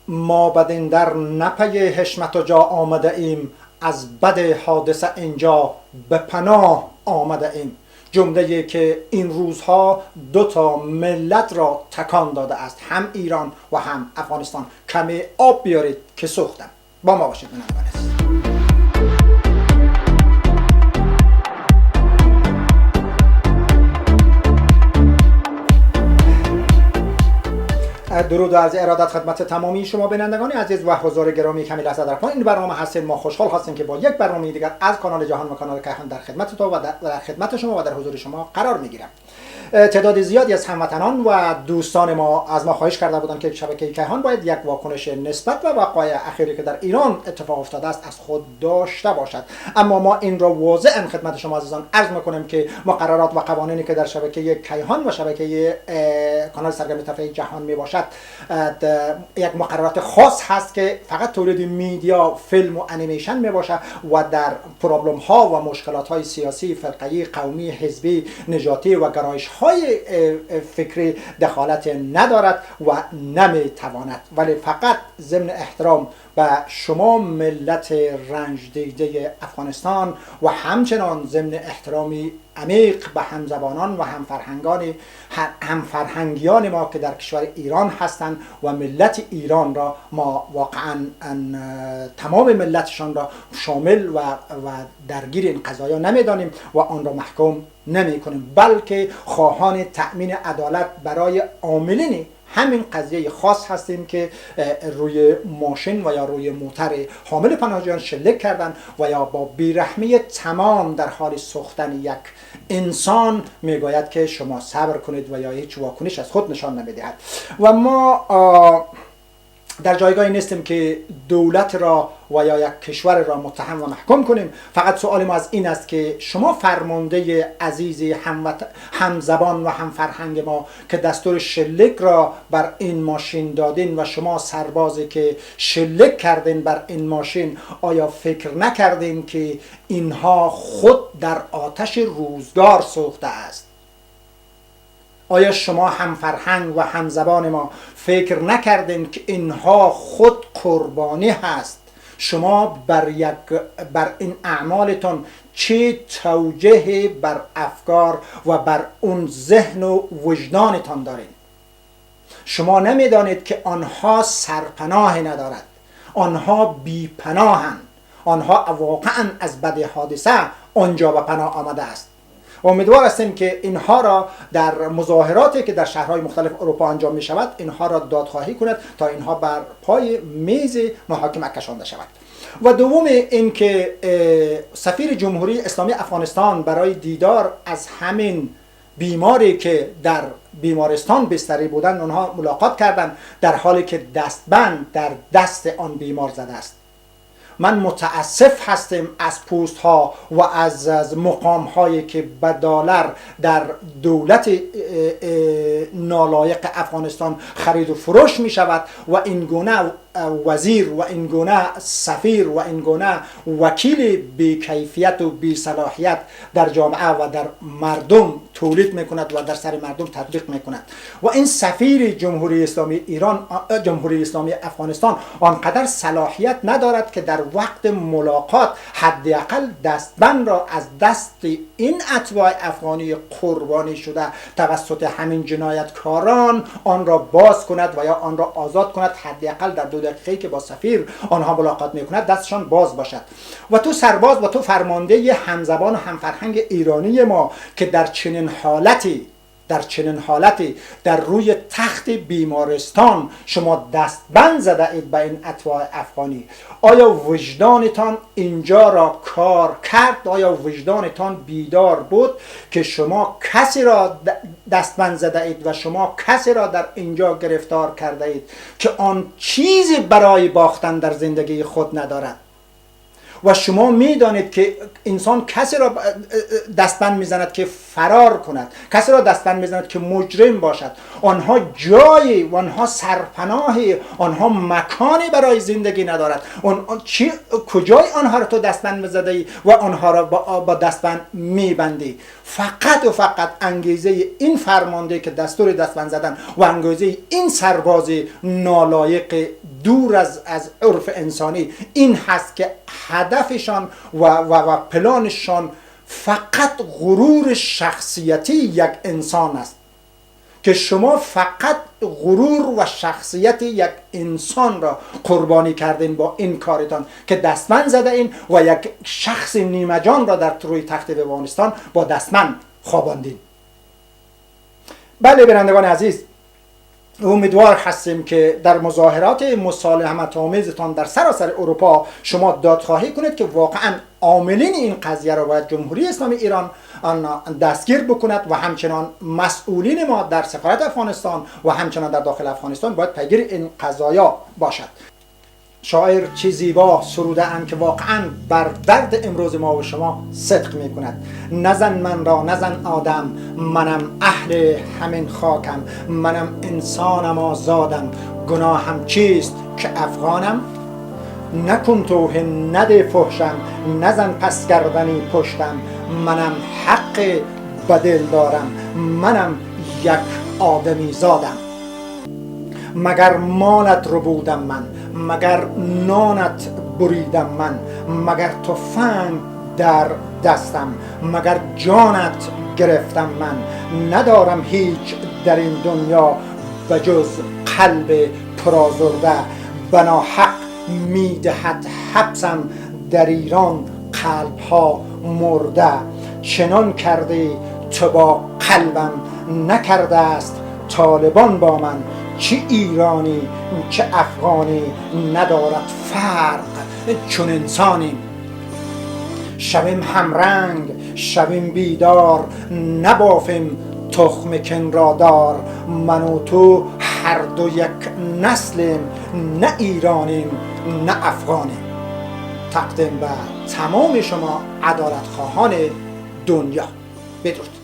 ما بدین در نپی حشمت و جا آمده ایم، از بد حادثه اینجا به پناه آمده ایم. جمله که این روزها دو تا ملت را تکان داده است، هم ایران و هم افغانستان. کمی آب بیارید که سوختم. با ما باشید بینندگان عزیز. درود و عرض ارادت خدمت تمامی شما بینندگان عزیز و حضار گرامی. کمی لحظه در پایین این برنامه هستیم. ما خوشحال هستیم که با یک برنامه دیگر از کانال جهان و کانال کیهان در خدمت تو و در خدمت شما و در حضور شما قرار میگیرم. تعداد زیادی از هموطنان و دوستان ما از ما خواهش کرده بودند که شبکه کیهان باید یک واکنش نسبت به وقایع اخیری که در ایران اتفاق افتاده است از خود داشته باشد. اما ما این را واضحا خدمت شما عزیزان عرض میکنیم که مقررات و قوانینی که در شبکه کیهان و شبکه کانال سرگرمی تفریحی جهان می باشد یک مقررات خاص هست که فقط تولید میدیا، فیلم و انیمیشن می باشد و در پرابلم ها و مشکلات های سیاسی، فرقه‌ای، قومی، حزبی، نژادی و گرایش های فکری دخالت ندارد و نمیتواند، ولی فقط ضمن احترام به شما ملت رنج دیده افغانستان و همچنان ضمن احترامی عمیق به همزبانان و همفرهنگیان ما که در کشور ایران هستند و ملت ایران را ما واقعا تمام ملتشان را شامل و درگیر این قضایا نمیدانیم و آن را محکوم نمی کنیم، بلکه خواهان تأمین عدالت برای عاملین همین قضیه خاص هستیم که روی ماشین و یا روی موتر حامل پناهجویان شلیک کردن و یا با بیرحمی تمام در حال سوختن یک انسان میگوید که شما صبر کنید و یا هیچ واکنش از خود نشان نمیدهد. و ما در جایگاهی نیستیم که دولت را و یا یک کشور را متهم و محکوم کنیم. فقط سوال ما از این است که شما فرمانده عزیزی همزبان و همفرهنگ ما که دستور شلیک را بر این ماشین دادین و شما سربازی که شلیک کردین بر این ماشین، آیا فکر نکردین که اینها خود در آتش روزگار سوخته است؟ آیا شما هم فرهنگ و هم زبان ما فکر نکردین که اینها خود قربانی هست؟ شما بر این اعمالتان چه توجه بر افکار و بر اون ذهن و وجدانتان دارین؟ شما نمیدانید که آنها سرپناه ندارد، آنها بیپناهند، آنها واقعا از بد حادثه آنجا به پناه آمده است. و امیدوار هستیم که اینها را در مظاهراتی که در شهرهای مختلف اروپا انجام می شود اینها را دادخواهی کند تا اینها بر پای میز محاکمه کشانده شود. و دوم این که سفیر جمهوری اسلامی افغانستان برای دیدار از همین بیماری که در بیمارستان بستری بودند اونها ملاقات کردند، در حالی که دستبند در دست آن بیمار زده است. من متاسف هستم از پوست ها و از مقام هایی که به دلار در دولت نالایق افغانستان خرید و فروش می شود و این گونه وزیر و این گونه سفیر و این گونه وکیل بی کیفیت و بی صلاحیت در جامعه و در مردم تولید می کند و در سر مردم تطبیق می کند. و این سفیر جمهوری اسلامی ایران، جمهوری اسلامی افغانستان آنقدر صلاحیت ندارد که در وقت ملاقات حداقل دستبند را از دست این اتباع افغانی قربانی شده توسط همین جنایتکاران آن را باز کند و یا آن را آزاد کند. حداقل در 2 دقیقه‌ای که با سفیر آنها ملاقات میکند دستشان باز باشد. و تو سرباز و تو فرمانده همزبان و همفرهنگ ایرانی ما که در چنین حالتی در روی تخت بیمارستان شما دستبند زده اید به این اتباع افغانی، آیا وجدانتان اینجا را کار کرد؟ آیا وجدانتان بیدار بود که شما کسی را دستبند زده اید و شما کسی را در اینجا گرفتار کرده اید که آن چیزی برای باختن در زندگی خود ندارد؟ و شما میدانید که انسان کسی را دستبند میزند که فرار کند، کسی را دستبند میزند که مجرم باشد. آنها جایی و آنها سرپناهی، آنها مکانی برای زندگی ندارد. کجای آنها را تو دستبند میزدی و آنها را با دستبند میبندی؟ فقط و فقط انگیزه این فرمانده که دستور دستبند زدن و انگیزه این سرباز نالایق دور از عرف انسانی این هست که هدفشان و پلانشان فقط غرور شخصیتی یک انسان است، که شما فقط غرور و شخصیت یک انسان را قربانی کردین با این کارتان که دستمند زده این و یک شخص نیمه جان را در روی تخت افغانستان با دستمند خواباندین. بله بینندگان عزیز، امیدوار هستیم که در مظاهرات مسالمت آمیزتان در سراسر اروپا شما دادخواهی کنید که واقعا عاملین این قضیه را باید جمهوری اسلامی ایران دستگیر بکند و همچنان مسئولین ما در سفارت افغانستان و همچنان در داخل افغانستان باید پیگیر این قضایا باشد. شاعر چه زیبا سروده اند که واقعا بر درد امروز ما و شما صدق می کند. نزن من را نزن آدم، منم اهل همین خاکم، منم انسانم آزادم، گناهم چیست که افغانم؟ نکن توهین نده فحشم، نزن پس گردنی پشتم، منم حق بدل دارم، منم یک آدمی زادم. مگر مالت رو بودم من، مگر نانت بریدم من، مگر تفنگ در دستم، مگر جانت گرفتم من، ندارم هیچ در این دنیا بجز قلب پرآزرده، بناحق میدهد حبسم در ایران قلبها مرده. چنان کرده تو با قلبم، نکرده است طالبان با من، چه ایرانی چه افغانی ندارد فرق چون انسانی. شویم همرنگ شویم بیدار، نبافیم تخم کن را دار، من و تو هر دو یک نسلیم، نه ایرانیم نه افغانیم. تقدیم به تمام شما عدالت خواهان دنیا. بدرود.